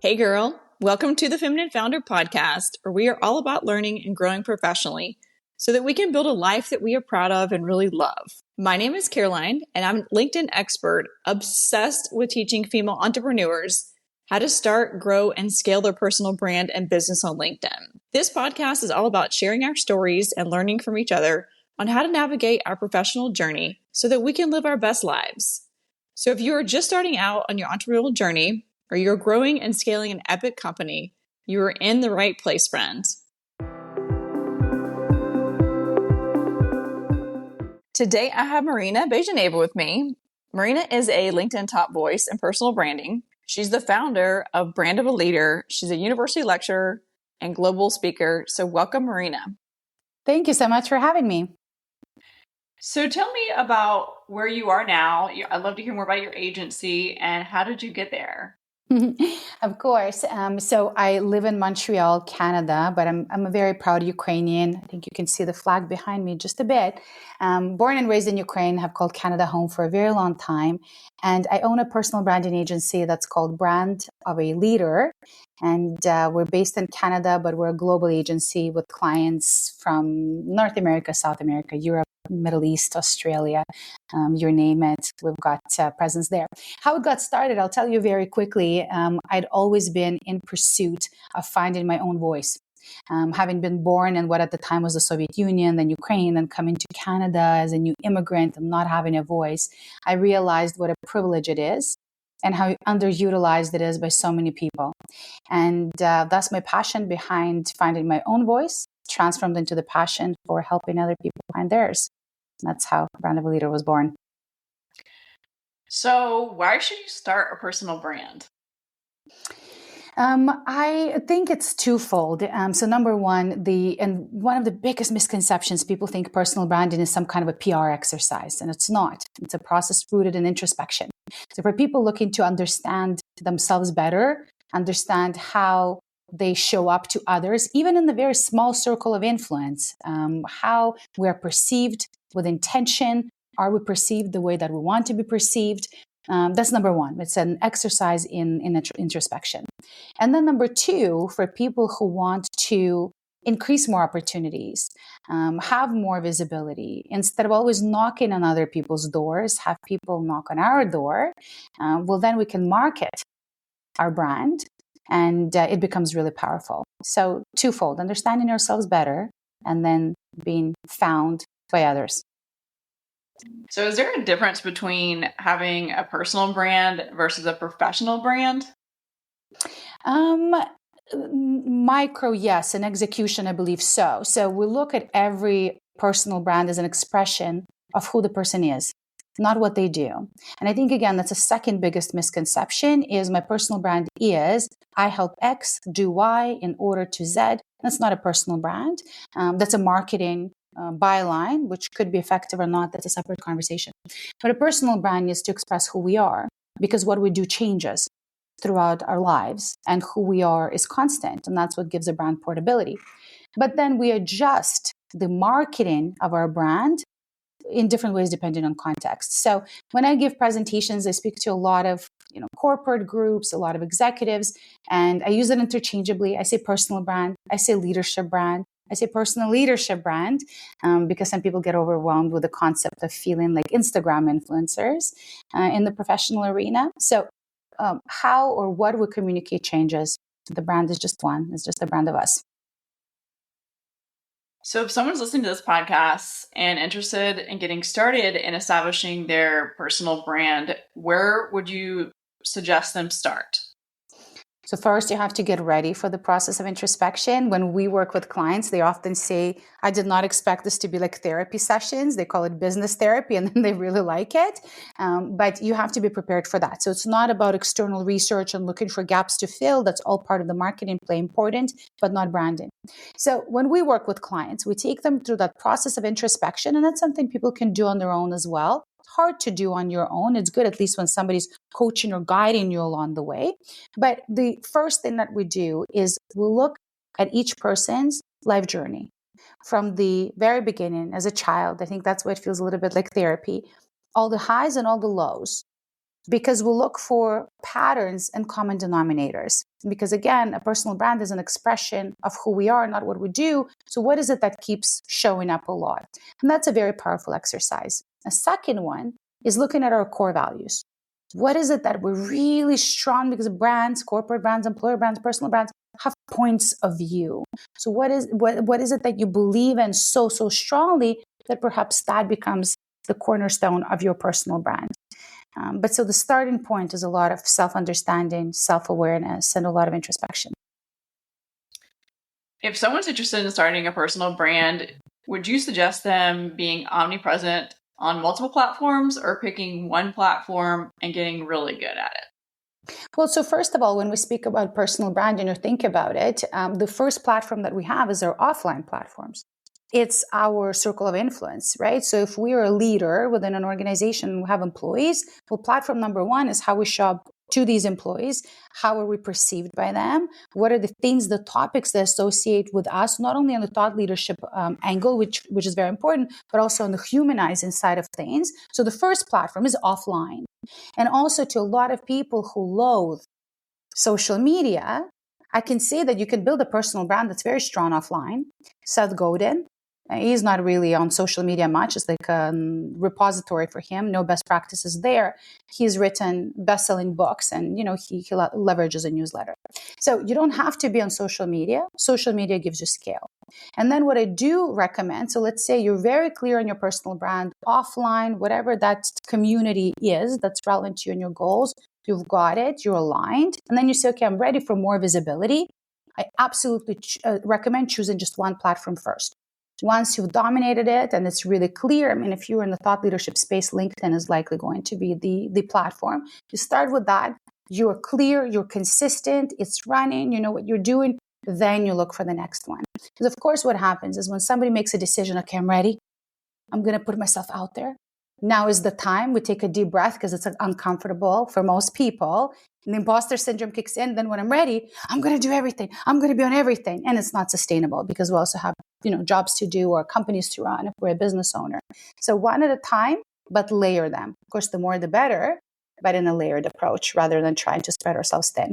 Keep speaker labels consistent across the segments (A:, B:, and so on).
A: Hey girl, welcome to the Feminine Founder Podcast, where we are all about learning and growing professionally so that we can build a life that we are proud of and really love. My name is Caroline, and I'm a LinkedIn expert obsessed with teaching female entrepreneurs how to start, grow, and scale their personal brand and business on LinkedIn. This podcast is all about sharing our stories and learning from each other on how to navigate our professional journey so that we can live our best lives. So if you are just starting out on your entrepreneurial journey, or you're growing and scaling an epic company, you are in the right place, friends. Today, I have Marina Byezhanova with me. Marina is a LinkedIn top voice in personal branding. She's the founder of Brand of a Leader. She's a university lecturer and global speaker. So welcome, Marina.
B: Thank you so much for having me.
A: So tell me about where you are now. I'd love to hear more about your agency and how did you get there?
B: Of course. So I live in Montreal, Canada, but I'm a very proud Ukrainian. I think you can see the flag behind me just a bit. Born and raised in Ukraine, have called Canada home for a very long time. And I own a personal branding agency that's called Brand of a Leader. And we're based in Canada, but we're a global agency with clients from North America, South America, Europe, Middle East, Australia, you name it. We've got presence there. How it got started, I'll tell you very quickly. I'd always been in pursuit of finding my own voice. Having been born in what at the time was the Soviet Union, then Ukraine, and coming to Canada as a new immigrant and not having a voice, I realized what a privilege it is and how underutilized it is by so many people. And that's my passion behind finding my own voice, transformed into the passion for helping other people find theirs. That's how Brand of a Leader was born.
A: So why should you start a personal brand?
B: I think it's twofold. So number one, one of the biggest misconceptions, people think personal branding is some kind of a PR exercise, and it's not. It's a process rooted in introspection. So for people looking to understand themselves better, understand how they show up to others, even in the very small circle of influence, how we are perceived with intention. Are we perceived the way that we want to be perceived? That's number one. It's an exercise in introspection. And then number two, for people who want to increase more opportunities, have more visibility, instead of always knocking on other people's doors, have people knock on our door. Well, then we can market our brand, and it becomes really powerful. So twofold, understanding ourselves better and then being found by others.
A: So is there a difference between having a personal brand versus a professional brand?
B: Micro, yes. And execution, I believe so. So we look at every personal brand as an expression of who the person is, not what they do. And I think, again, that's the second biggest misconception is my personal brand is I help X do Y in order to Z. That's not a personal brand. That's a marketing byline, which could be effective or not. That's a separate conversation. But a personal brand is to express who we are, because what we do changes throughout our lives, and who we are is constant. And that's what gives a brand portability. But then we adjust the marketing of our brand in different ways depending on context. So when I give presentations, I speak to a lot of corporate groups, a lot of executives, and I use it interchangeably. I say personal brand, I say leadership brand, I say personal leadership brand, because some people get overwhelmed with the concept of feeling like Instagram influencers in the professional arena. So how or what we communicate changes. The brand is just one. It's just a brand of us.
A: So if someone's listening to this podcast and interested in getting started in establishing their personal brand, where would you suggest them start?
B: So first, you have to get ready for the process of introspection. When we work with clients, they often say, I did not expect this to be like therapy sessions. They call it business therapy, and then they really like it. But you have to be prepared for that. So it's not about external research and looking for gaps to fill. That's all part of the marketing play, important, but not branding. So when we work with clients, we take them through that process of introspection, and that's something people can do on their own as well. Hard to do on your own. It's good at least when somebody's coaching or guiding you along the way. But the first thing that we do is we look at each person's life journey from the very beginning as a child. I think that's why it feels a little bit like therapy. All the highs and all the lows. because we look for patterns and common denominators. Because again, a personal brand is an expression of who we are, not what we do. So what is it that keeps showing up a lot? And that's a very powerful exercise. A second one is looking at our core values. What is it that we're really strong? Because brands, corporate brands, employer brands, personal brands have points of view. So what is it that you believe in so strongly that perhaps that becomes the cornerstone of your personal brand? But so the starting point is a lot of self-understanding, self-awareness, and a lot of introspection.
A: If someone's interested in starting a personal brand, would you suggest them being omnipresent on multiple platforms or picking one platform and getting really good at it?
B: Well, so first of all, when we speak about personal branding or think about it, the first platform that we have is our offline platforms. It's our circle of influence, right? So if we're a leader within an organization, we have employees, well, platform number one is how we show up to these employees. How are we perceived by them? What are the things, the topics that associate with us, not only on the thought leadership angle, which is very important, but also on the humanizing side of things. So the first platform is offline. And also to a lot of people who loathe social media, I can say that you can build a personal brand that's very strong offline. Seth Godin, he's not really on social media much. It's like a repository for him. No best practices there. He's written best-selling books, and he leverages a newsletter. So you don't have to be on social media. Social media gives you scale. And then what I do recommend, so let's say you're very clear on your personal brand, offline, whatever that community is that's relevant to you and your goals, you've got it, you're aligned. And then you say, okay, I'm ready for more visibility. I absolutely recommend choosing just one platform first. Once you've dominated it and it's really clear, I mean, if you're in the thought leadership space, LinkedIn is likely going to be the platform. You start with that. You're clear, you're consistent, it's running, you know what you're doing. Then you look for the next one. Because of course, what happens is when somebody makes a decision, okay, I'm ready. I'm going to put myself out there. Now is the time. We take a deep breath because it's uncomfortable for most people. And the imposter syndrome kicks in. Then when I'm ready, I'm going to do everything. I'm going to be on everything. And it's not sustainable because we also have, jobs to do or companies to run if we're a business owner. So one at a time, but layer them. Of course, the more the better, but in a layered approach rather than trying to spread ourselves thin.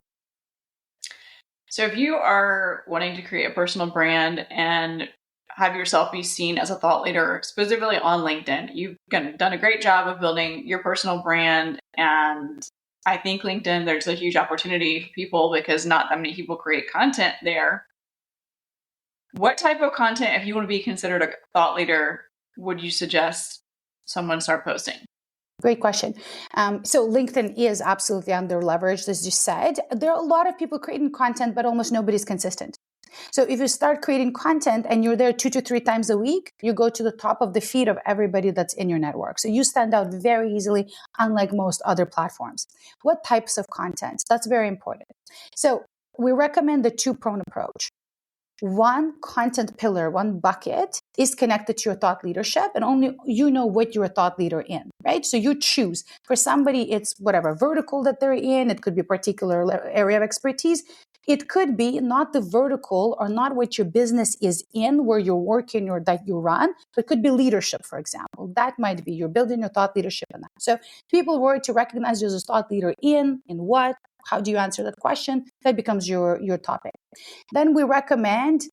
A: So if you are wanting to create a personal brand and have yourself be seen as a thought leader, specifically on LinkedIn, you've done a great job of building your personal brand. And I think LinkedIn, there's a huge opportunity for people because not that many people create content there. What type of content, if you want to be considered a thought leader, would you suggest someone start posting?
B: Great question. So LinkedIn is absolutely under leveraged, as you said. There are a lot of people creating content, but almost nobody's consistent. So if you start creating content and you're there 2 to 3 times a week, you go to the top of the feed of everybody that's in your network. So you stand out very easily, unlike most other platforms. What types of content? That's very important. So we recommend the 2-pronged approach. One content pillar, one bucket is connected to your thought leadership, and only you know what you're a thought leader in, right? So you choose. For somebody, it's whatever vertical that they're in. It could be a particular area of expertise. It could be not the vertical or not what your business is in, where you're working or that you run, but it could be leadership, for example. That might be you're building your thought leadership in that. So people were to recognize you as a thought leader in what, how do you answer that question? That becomes your topic. Then we recommend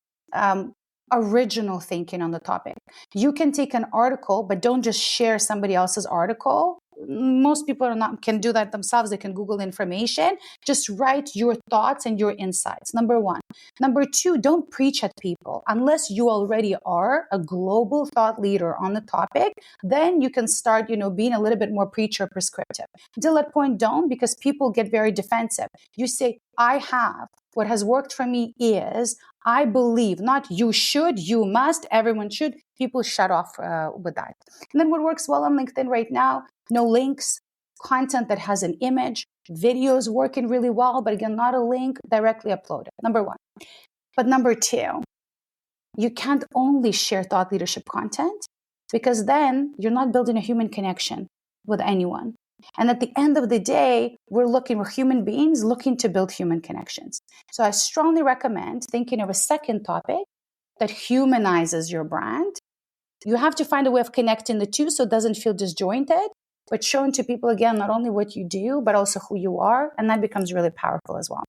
B: original thinking on the topic. You can take an article, but don't just share somebody else's article. Most people can do that themselves. They can Google information. Just write your thoughts and your insights. Number 1. Number 2, don't preach at people. Unless you already are a global thought leader on the topic, then you can start, being a little bit more preacher prescriptive. Until that point, don't, because people get very defensive. You say, I have. What has worked for me is, I believe, not you should, you must, everyone should. People shut off with that. And then what works well on LinkedIn right now, no links, content that has an image, videos working really well, but again, not a link, directly uploaded. Number 1. But number 2, you can't only share thought leadership content because then you're not building a human connection with anyone. And at the end of the day, we're human beings looking to build human connections. So I strongly recommend thinking of a second topic that humanizes your brand. You have to find a way of connecting the two so it doesn't feel disjointed. but showing to people, again, not only what you do, but also who you are. And that becomes really powerful as well.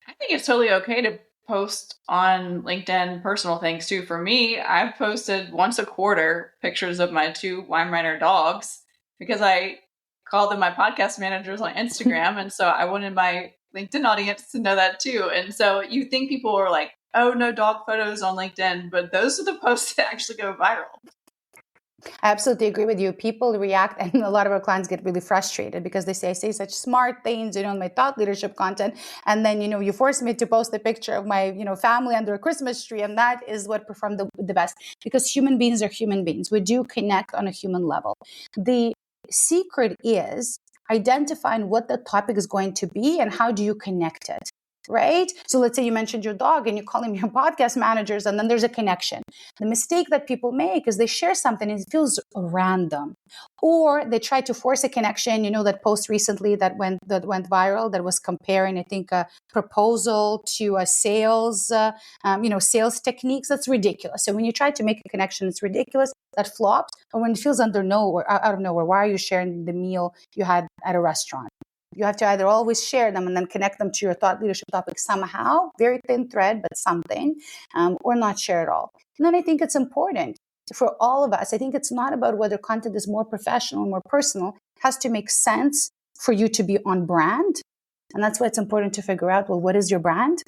A: I think it's totally okay to post on LinkedIn personal things too. For me, I've posted once a quarter pictures of my 2 Weimaraner dogs because I call them my podcast managers on Instagram. And so I wanted my LinkedIn audience to know that too. And so you think people are like, oh, no dog photos on LinkedIn, but those are the posts that actually go viral.
B: I absolutely agree with you. People react, and a lot of our clients get really frustrated because they say, I say such smart things, in my thought leadership content. And then, you force me to post a picture of my, family under a Christmas tree. And that is what performed the best, because human beings are human beings. We do connect on a human level. The secret is identifying what the topic is going to be and how do you connect it. Right? So let's say you mentioned your dog and you call him your podcast managers, and then there's a connection. The mistake that people make is they share something and it feels random, or they try to force a connection. That post recently that went viral, that was comparing, I think, a proposal to a sales, sales techniques. That's ridiculous. So when you try to make a connection, it's ridiculous. That flops. Or when it feels out of nowhere, why are you sharing the meal you had at a restaurant? You have to either always share them and then connect them to your thought leadership topic somehow, very thin thread, but something, or not share at all. And then I think it's important for all of us. I think it's not about whether content is more professional, more personal. It has to make sense for you to be on brand. And that's why it's important to figure out, well, what is your brand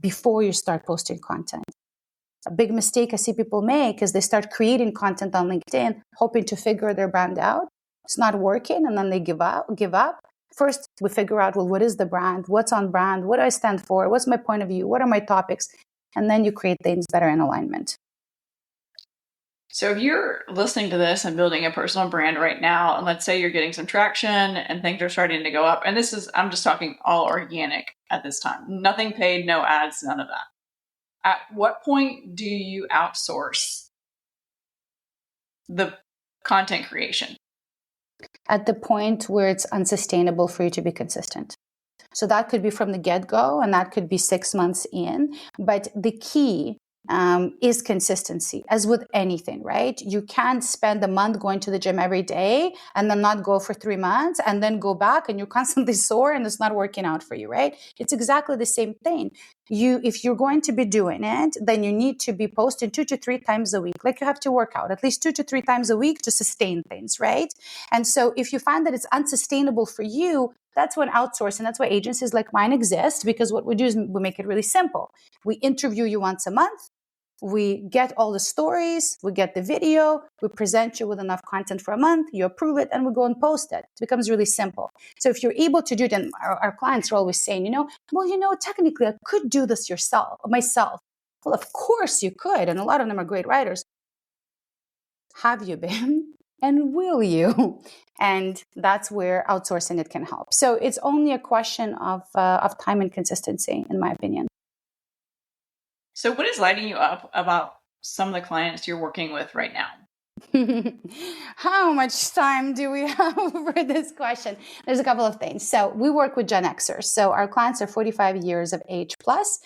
B: before you start posting content? A big mistake I see people make is they start creating content on LinkedIn, hoping to figure their brand out. It's not working, and then they give up. First, we figure out, well, what is the brand? What's on brand? What do I stand for? What's my point of view? What are my topics? And then you create things that are in alignment.
A: So if you're listening to this and building a personal brand right now, and let's say you're getting some traction and things are starting to go up, and I'm just talking all organic at this time, nothing paid, no ads, none of that. At what point do you outsource the content creation?
B: At the point where it's unsustainable for you to be consistent. So that could be from the get-go, and that could be 6 months in. But the key is consistency, as with anything, right? You can't spend a month going to the gym every day and then not go for 3 months and then go back and you're constantly sore and it's not working out for you, right? It's exactly the same thing. If you're going to be doing it, then you need to be posting 2 to 3 times a week. Like, you have to work out at least 2 to 3 times a week to sustain things, right? And so if you find that it's unsustainable for you, that's when outsourcing, that's why agencies like mine exist, because what we do is we make it really simple. We interview you once a month. We get all the stories, we get the video, we present you with enough content for a month, you approve it, and we go and post it. It becomes really simple. So if you're able to do it, and our clients are always saying, technically I could do this myself. Well, of course you could, and a lot of them are great writers. Have you been? And will you? And that's where outsourcing it can help. So it's only a question of time and consistency, in my opinion.
A: So what is lighting you up about some of the clients you're working with right now?
B: How much time do we have for this question? There's a couple of things. So we work with Gen Xers. So our clients are 45 years of age plus.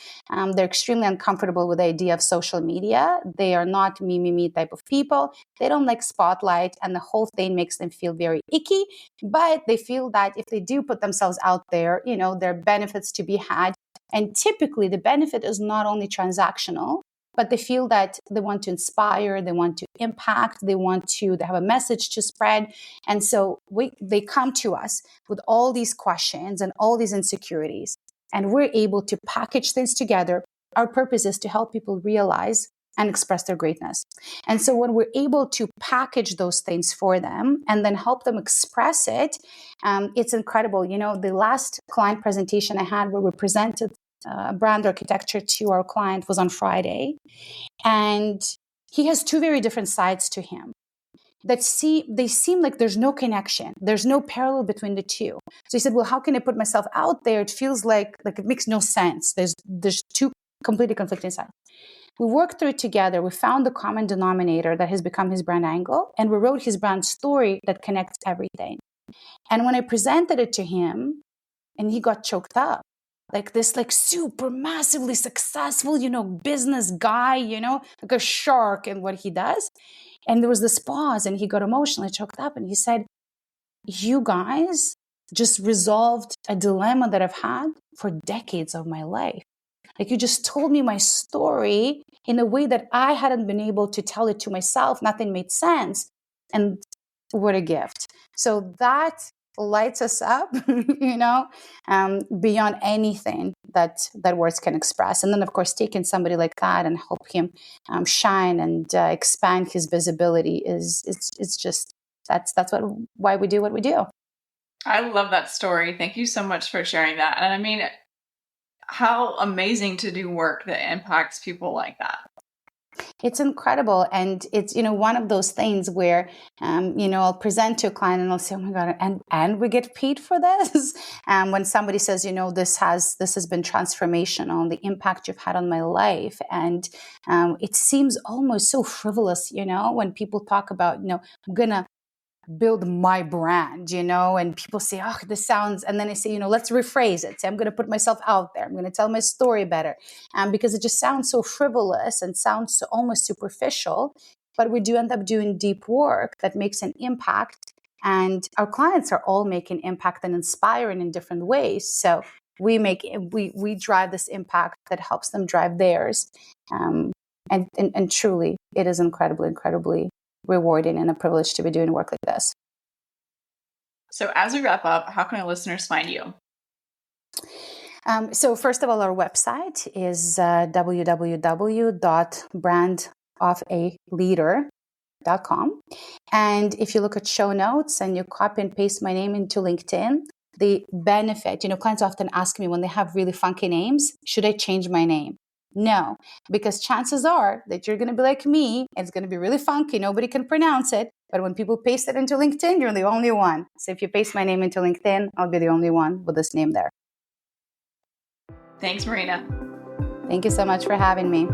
B: They're extremely uncomfortable with the idea of social media. They are not me type of people. They don't like spotlight, and the whole thing makes them feel very icky. But they feel that if they do put themselves out there, there are benefits to be had. And typically the benefit is not only transactional, but they feel that they want to inspire, they want to impact, they have a message to spread. And so they come to us with all these questions and all these insecurities, and we're able to package things together. Our purpose is to help people realize and express their greatness. And so when we're able to package those things for them and then help them express it, it's incredible. The last client presentation I had where we presented brand architecture to our client was on Friday. And he has 2 very different sides to him they seem like there's no connection. There's no parallel between the two. So he said, well, how can I put myself out there? It feels like it makes no sense. There's 2 completely conflicting sides. We worked through it together. We found the common denominator that has become his brand angle, and we wrote his brand story that connects everything. And when I presented it to him, and he got choked up, like this, super massively successful, business guy, like a shark in what he does. And there was this pause, and he got emotionally choked up, and he said, you guys just resolved a dilemma that I've had for decades of my life. Like, you just told me my story in a way that I hadn't been able to tell it to myself. Nothing made sense. And what a gift. So that lights us up, beyond anything that words can express. And then, of course, taking somebody like that and help him shine and expand his visibility it's just, that's why we do what we do.
A: I love that story. Thank you so much for sharing that. And I mean, how amazing to do work that impacts people like that.
B: It's incredible. And it's, one of those things where, I'll present to a client and I'll say, oh my God, and we get paid for this. When somebody says, this has been transformational, the impact you've had on my life. And it seems almost so frivolous, when people talk about, I'm going to build my brand, and people say, oh, this sounds, and then I say, let's rephrase it. Say, I'm going to put myself out there. I'm going to tell my story better. Because it just sounds so frivolous and sounds so almost superficial, but we do end up doing deep work that makes an impact. And our clients are all making impact and inspiring in different ways. So we drive this impact that helps them drive theirs. And truly, it is incredibly rewarding and a privilege to be doing work like this.
A: So as we wrap up, how can our listeners find you?
B: So first of all, our website is www.brandofaleader.com. And if you look at show notes and you copy and paste my name into LinkedIn, the benefit, clients often ask me when they have really funky names, should I change my name? No, because chances are that you're going to be like me. It's going to be really funky. Nobody can pronounce it. But when people paste it into LinkedIn, you're the only one. So if you paste my name into LinkedIn, I'll be the only one with this name there.
A: Thanks, Marina.
B: Thank you so much for having me.